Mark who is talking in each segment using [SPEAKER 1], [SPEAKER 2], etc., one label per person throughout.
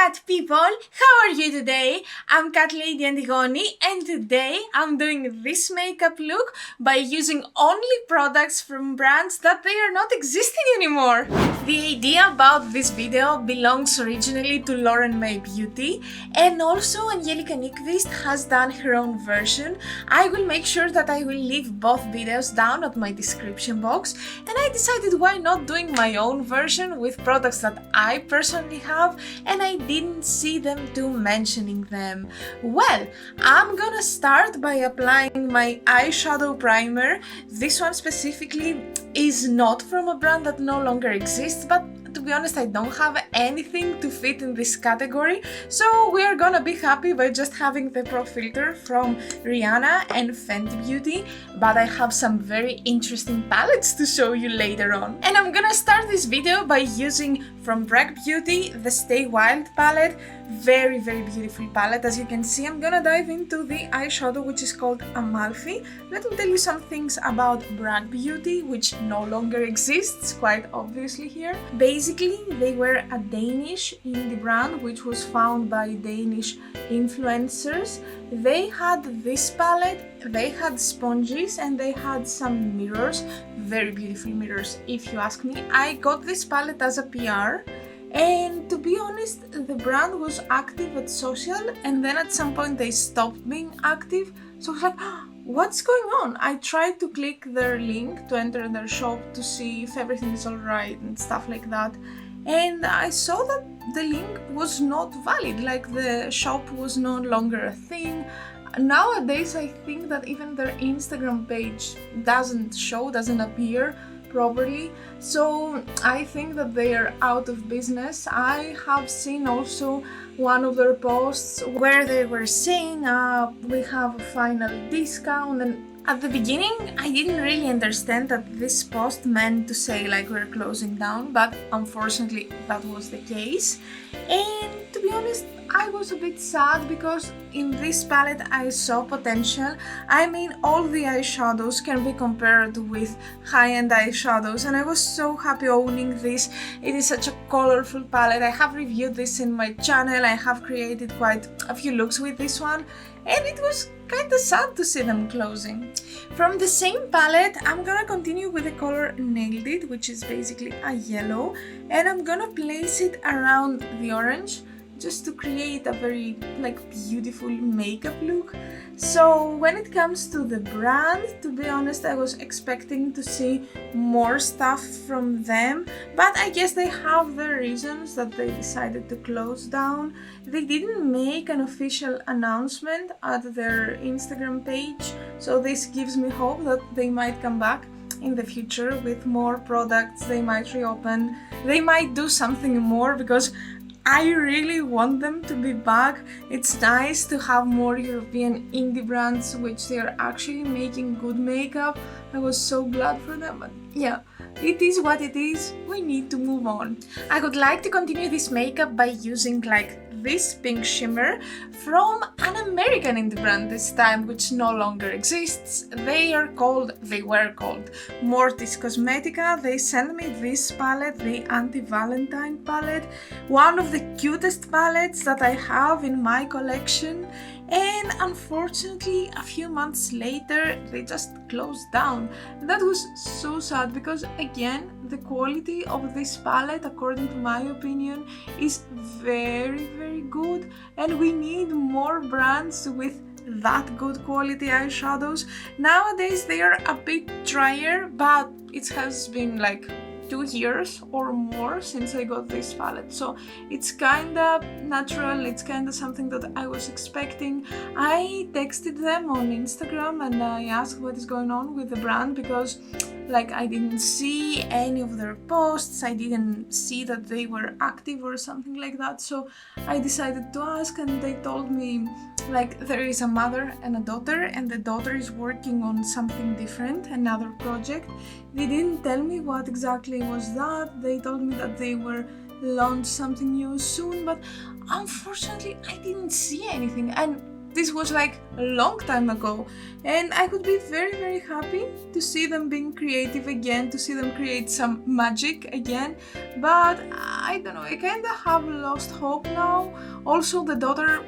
[SPEAKER 1] Cat people, how are you today? I'm Catlady Antigoni, and today I'm doing this makeup look by using only products from brands that they are not existing anymore. The idea about this video belongs originally to Lauren May Beauty, and also Angelika Nyqvist has done her own version. I will make sure that I will leave both videos down at my description box, and I decided why not doing my own version with products that I personally have and I didn't see them too mentioning them. Well, I'm gonna start by applying my eyeshadow primer. This one specifically is not from a brand that no longer exists, but to be honest, I don't have anything to fit in this category, so we are gonna be happy by just having the Pro Filter from Rihanna and Fenty Beauty, but I have some very interesting palettes to show you later on. And I'm gonna start this video by using from SKAB Beauty the Stay Wild palette. Very beautiful palette. As you can see, I'm gonna dive into the eyeshadow, which is called Amalfi. Let me tell you some things about SKAB Beauty, which no longer exists, quite obviously here. Basically, they were a Danish indie brand which was found by Danish influencers. They had this palette, they had sponges, and they had some mirrors. Very beautiful mirrors, if you ask me. I got this palette as a PR. And to be honest, the brand was active at social, and then at some point they stopped being active. So I was like, what's going on? I tried to click their link to enter their shop to see if everything is alright and stuff like that. And I saw that the link was not valid, like the shop was no longer a thing. Nowadays, I think that even their Instagram page doesn't appear properly, so I think that they are out of business. I have seen also one of their posts where they were saying we have a final discount, and at the beginning I didn't really understand that this post meant to say like we're closing down, but unfortunately that was the case. And to be honest, I was a bit sad because in this palette I saw potential. I mean, all the eyeshadows can be compared with high-end eyeshadows, and I was so happy owning this. It is such a colorful palette. I have reviewed this in my channel. I have created quite a few looks with this one, and it was kinda sad to see them closing. From the same palette, I'm gonna continue with the color Nailed It, which is basically a yellow, and I'm gonna place it around the orange just to create a very beautiful makeup look. So when it comes to the brand, to be honest, I was expecting to see more stuff from them, but I guess they have their reasons that they decided to close down. They didn't make an official announcement at their Instagram page, so this gives me hope that they might come back in the future with more products. They might reopen, they might do something more, because I really want them to be back. It's nice to have more European indie brands which they are actually making good makeup. I was so glad for them, but yeah, it is what it is. We need to move on. I would like to continue this makeup by using this pink shimmer from an American indie brand this time, which no longer exists. They were called Mortis Cosmetica. They sent me this palette, the Anti-Valentine palette, one of the cutest palettes that I have in my collection. And unfortunately, a few months later, they just closed down. That was so sad because, again, the quality of this palette, according to my opinion, is very good, and we need more brands with that good quality eyeshadows. Nowadays, they are a bit drier, but it has been 2 years or more since I got this palette, so it's kinda natural, it's kinda something that I was expecting. I texted them on Instagram and I asked what is going on with the brand, because I didn't see any of their posts, I didn't see that they were active or something like that, so I decided to ask, and they told me there is a mother and a daughter, and the daughter is working on something different, another project. They didn't tell me what exactly was that. They told me that they were launch something new soon, but unfortunately I didn't see anything. And this was like a long time ago, and I could be very, very happy to see them being creative again, to see them create some magic again, but I don't know, I kind of have lost hope now. Also, the daughter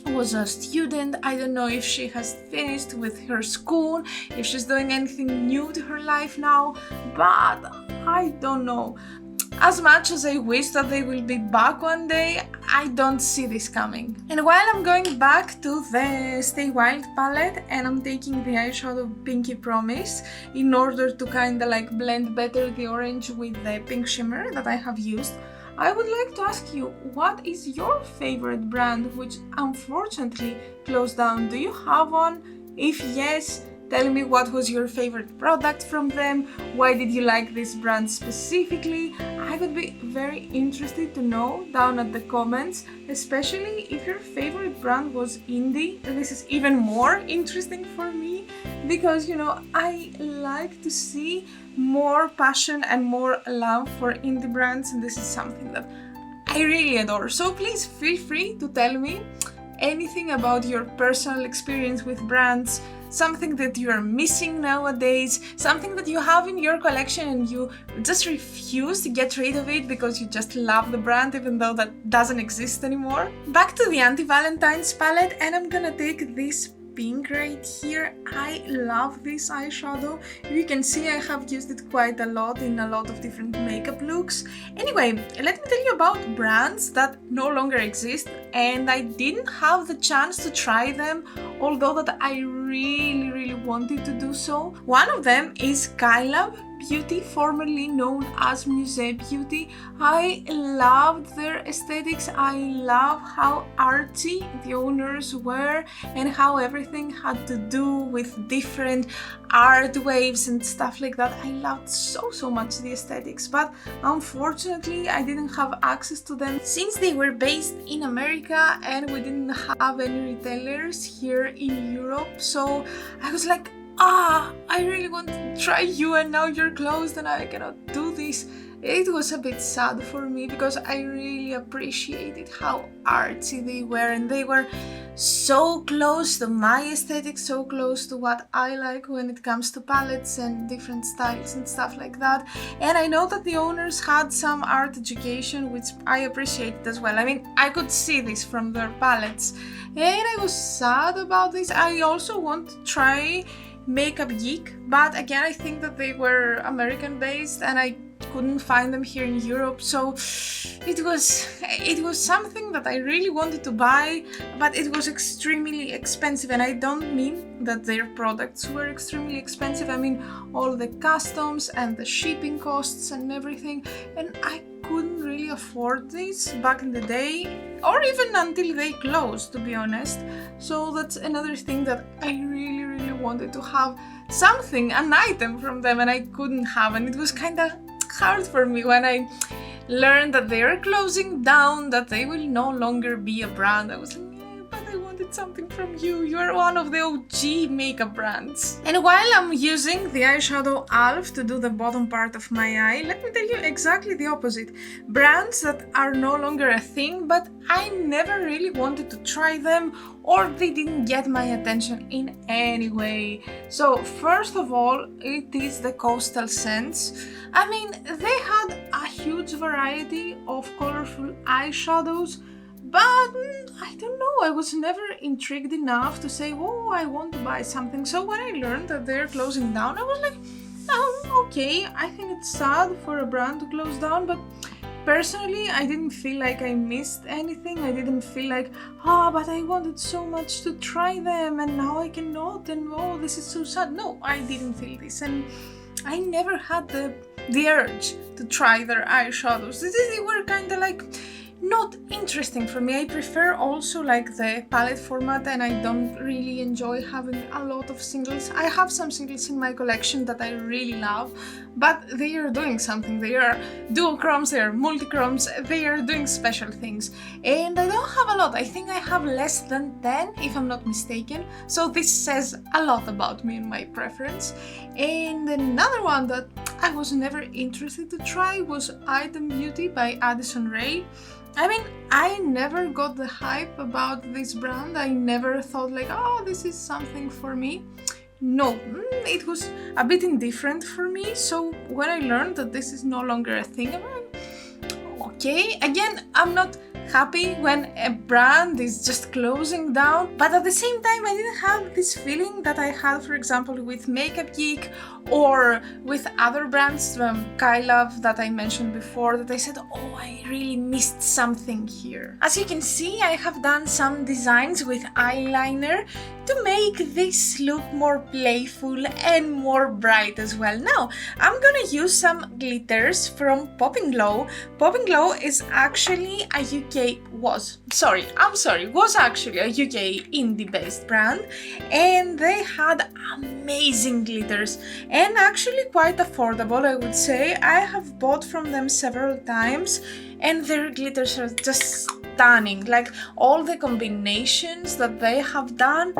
[SPEAKER 1] was a student. I don't know if she has finished with her school, if she's doing anything new to her life now, but I don't know. As much as I wish that they will be back one day, I don't see this coming. And while I'm going back to the Stay Wild palette and I'm taking the eyeshadow Pinky Promise in order to kind of like blend better the orange with the pink shimmer that I have used, I would like to ask you, what is your favorite brand which unfortunately closed down? Do you have one? If yes, tell me what was your favorite product from them, why did you like this brand specifically? I would be very interested to know down at the comments, especially if your favorite brand was indie. This is even more interesting for me because, you know, I like to see more passion and more love for indie brands, and this is something that I really adore. So please feel free to tell me anything about your personal experience with brands, something that you are missing nowadays, something that you have in your collection and you just refuse to get rid of it because you just love the brand even though that doesn't exist anymore. Back to the Anti-Valentine's palette, and I'm gonna take this pink right here. I love this eyeshadow. You can see I have used it quite a lot in a lot of different makeup looks. Anyway, let me tell you about brands that no longer exist and I didn't have the chance to try them, although that I really wanted to do so. One of them is SKAB Beauty, formerly known as Musée Beauty. I loved their aesthetics. I love how artsy the owners were and how everything had to do with different art waves and stuff like that. I loved so much the aesthetics, but unfortunately I didn't have access to them since they were based in America and we didn't have any retailers here in Europe. So I was like, I really want to try you and now you're closed and I cannot do this. It was a bit sad for me because I really appreciated how artsy they were and they were so close to my aesthetic, so close to what I like when it comes to palettes and different styles and stuff like that. And I know that the owners had some art education, which I appreciated as well. I mean, I could see this from their palettes and I was sad about this. I also want to try Makeup Geek, but again I think that they were American based and I couldn't find them here in Europe, so it was something that I really wanted to buy, but it was extremely expensive. And I don't mean that their products were extremely expensive, I mean all the customs and the shipping costs and everything, and I couldn't really afford this back in the day, or even until they closed, to be honest. So that's another thing that I really wanted to have something, an item from them, and I couldn't have, and it was kind of hard for me when I learned that they are closing down, that they will no longer be a brand. I was like, but I wanted something from you. You are one of the OG makeup brands. And while I'm using the eyeshadow Alf to do the bottom part of my eye, let me tell you exactly the opposite. Brands that are no longer a thing, but I never really wanted to try them or they didn't get my attention in any way. So first of all, it is the Coastal Scents. I mean, they had a huge variety of colorful eyeshadows, but I don't know, I was never intrigued enough to say, oh, I want to buy something. So when I learned that they're closing down, I was like, oh, okay, I think it's sad for a brand to close down, but personally, I didn't feel like I missed anything. I didn't feel like, but I wanted so much to try them and now I cannot, and oh, this is so sad. No, I didn't feel this, and I never had the urge to try their eyeshadows. They were kind of like not interesting for me. I prefer also like the palette format and I don't really enjoy having a lot of singles. I have some singles in my collection that I really love, but they are doing something. They are duochromes, they are multichromes, they are doing special things. And I don't have a lot. I think I have less than 10 if I'm not mistaken. So this says a lot about me and my preference. And another one that I was never interested to try was Item Beauty by Addison Rae. I mean, I never got the hype about this brand. I never thought like, oh, this is something for me. No, it was a bit indifferent for me. So when I learned that this is no longer a thing, I'm like, okay. Again, I'm not happy when a brand is just closing down, but at the same time I didn't have this feeling that I had, for example, with Makeup Geek or with other brands from Love that I mentioned before, that I said, oh, I really missed something here. As you can see, I have done some designs with eyeliner to make this look more playful and more bright as well. Now, I'm gonna use some glitters from Popping Glow. Popping Glow is actually a was actually a UK indie-based brand, and they had amazing glitters and actually quite affordable, I would say. I have bought from them several times and their glitters are just stunning. Like all the combinations that they have done,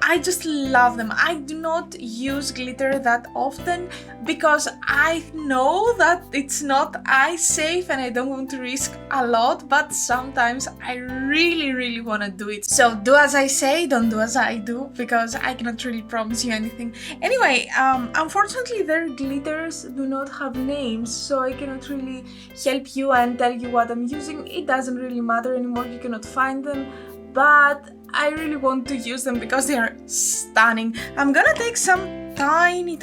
[SPEAKER 1] I just love them. I do not use glitter that often because I know that it's not eye safe and I don't want to risk a lot, but sometimes I really want to do it. So do as I say, don't do as I do, because I cannot really promise you anything. Anyway, unfortunately their glitters do not have names, so I cannot really help you and tell you what I'm using. It doesn't really matter anymore, you cannot find them, but I really want to use them because they are stunning. I'm gonna take some tiny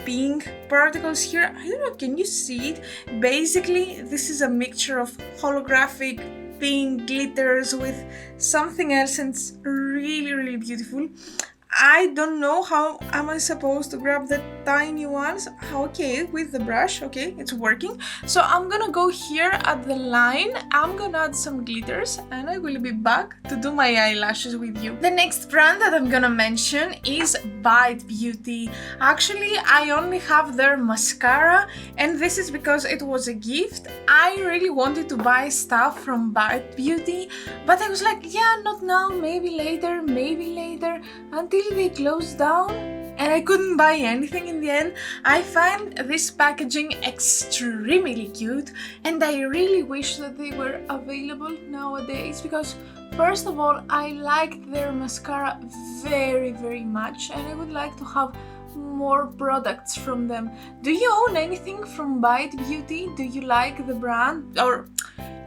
[SPEAKER 1] pink particles here. I don't know, can you see it? Basically, this is a mixture of holographic pink glitters with something else, and it's really beautiful. I don't know how am I supposed to grab the tiny ones. Okay, with the brush, okay, it's working. So I'm gonna go here at the line, I'm gonna add some glitters and I will be back to do my eyelashes with you. The next brand that I'm gonna mention is SKAB Beauty. Actually, I only have their mascara, and this is because it was a gift. I really wanted to buy stuff from SKAB Beauty, but I was like, yeah, not now, maybe later, until they closed down, and I couldn't buy anything in the end. I find this packaging extremely cute, and I really wish that they were available nowadays, because first of all, I liked their mascara very much, and I would like to have more products from them. Do you own anything from SKAB Beauty? Do you like the brand? Or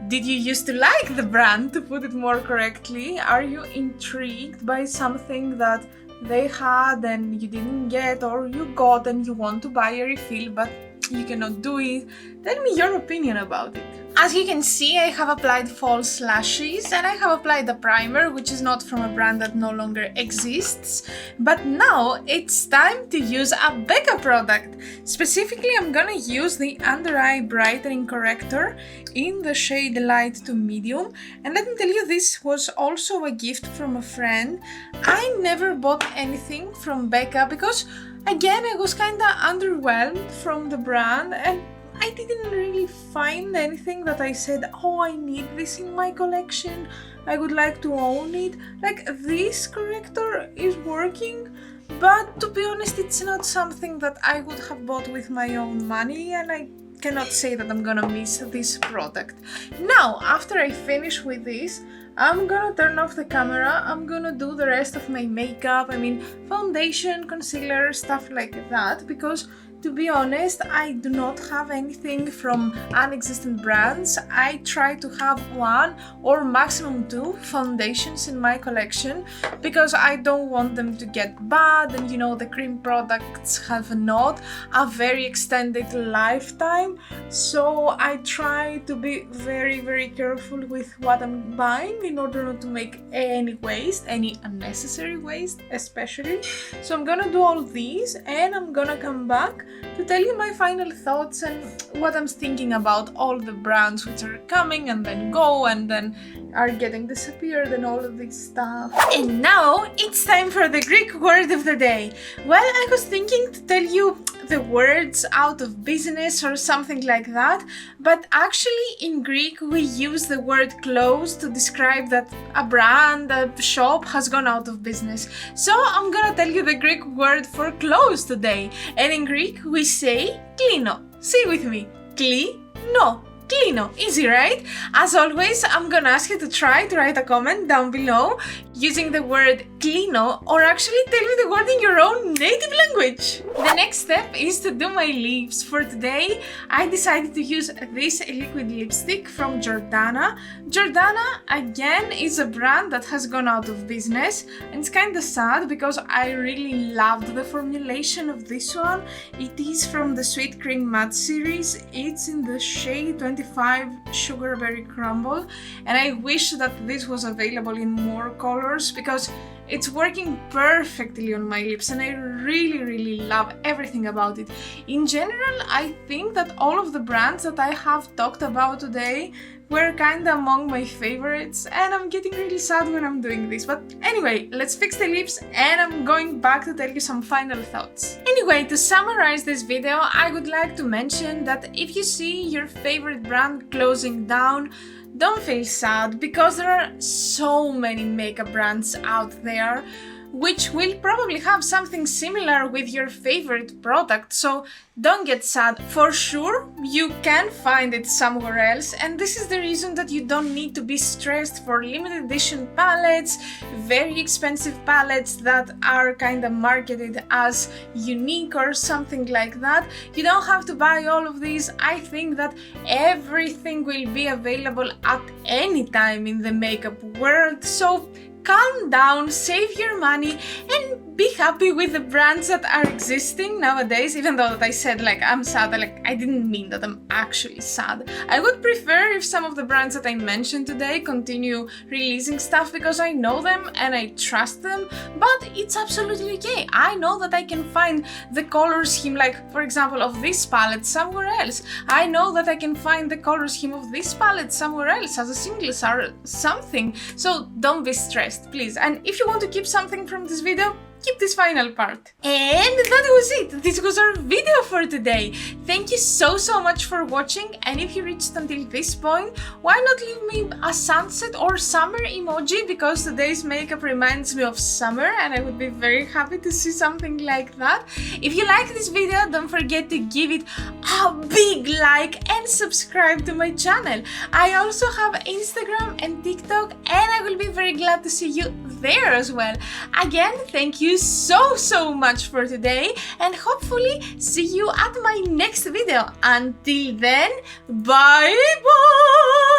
[SPEAKER 1] did you used to like the brand, to put it more correctly? Are you intrigued by something that they had and you didn't get, or you got and you want to buy a refill but you cannot do it? Tell me your opinion about it. As you can see, I have applied false lashes and I have applied a primer, which is not from a brand that no longer exists. But now it's time to use a Becca product. Specifically, I'm gonna use the Under Eye Brightening Corrector in the shade Light to Medium. And let me tell you, this was also a gift from a friend. I never bought anything from Becca because, again, I was kinda underwhelmed from the brand, and I didn't really find anything that I said, oh, I need this in my collection, I would like to own it. Like, this corrector is working, but to be honest, it's not something that I would have bought with my own money, and I cannot say that I'm gonna miss this product. Now, after I finish with this, I'm gonna turn off the camera, I'm gonna do the rest of my makeup, I mean foundation, concealer, stuff like that, because to be honest, I do not have anything from non-existent brands. I try to have one or maximum two foundations in my collection because I don't want them to get bad, and you know, the cream products have not a very extended lifetime, so I try to be very careful with what I'm buying in order not to make any waste, any unnecessary waste especially. So I'm gonna do all these and I'm gonna come back to tell you my final thoughts and what I'm thinking about all the brands which are coming and then go and then are getting disappeared and all of this stuff. And now it's time for the Greek word of the day. Well, I was thinking to tell you the words out of business or something like that, but actually in Greek we use the word close to describe that a brand, a shop has gone out of business. So I'm gonna tell you the Greek word for close today, and in Greek we say klino. Say with me, klino. Clino, easy, right? As always, I'm gonna ask you to write a comment down below using the word Clino, or actually tell me the word in your own native language. The next step is to do my lips. For today, I decided to use this liquid lipstick from Jordana. Jordana, again, is a brand that has gone out of business, and it's kinda sad because I really loved the formulation of this one. It is from the Sweet Cream Matte series. It's in the shade 25 Sugar Berry Crumble, and I wish that this was available in more colors because it's working perfectly on my lips and I really love everything about it. In general, I think that all of the brands that I have talked about today were kinda among my favorites, and I'm getting really sad when I'm doing this. But anyway, let's fix the lips and I'm going back to tell you some final thoughts. Anyway, to summarize this video, I would like to mention that if you see your favorite brand closing down, don't feel sad, because there are so many makeup brands out there which will probably have something similar with your favorite product, so don't get sad. For sure, you can find it somewhere else, and this is the reason that you don't need to be stressed for limited edition palettes, very expensive palettes that are kind of marketed as unique or something like that. You don't have to buy all of these. I think that everything will be available at any time in the makeup world, so calm down, save your money, and be happy with the brands that are existing nowadays. Even though that I said like I'm sad, like I didn't mean that I'm actually sad. I would prefer if some of the brands that I mentioned today continue releasing stuff because I know them and I trust them, but it's absolutely okay. I know that I can find the color scheme, like for example of this palette somewhere else. I know that I can find the color scheme of this palette somewhere else as a singles or something, so don't be stressed, please. And if you want to keep something from this video, keep this final part. And that was it. This was our video for today. Thank you so much for watching, and if you reached until this point, why not leave me a sunset or summer emoji, because today's makeup reminds me of summer and I would be very happy to see something like that. If you like this video, don't forget to give it a big like and subscribe to my channel. I also have Instagram and TikTok, and I will be very glad to see you there as well. Again, thank you so much for today, and hopefully see you at my next video. Until then, bye bye!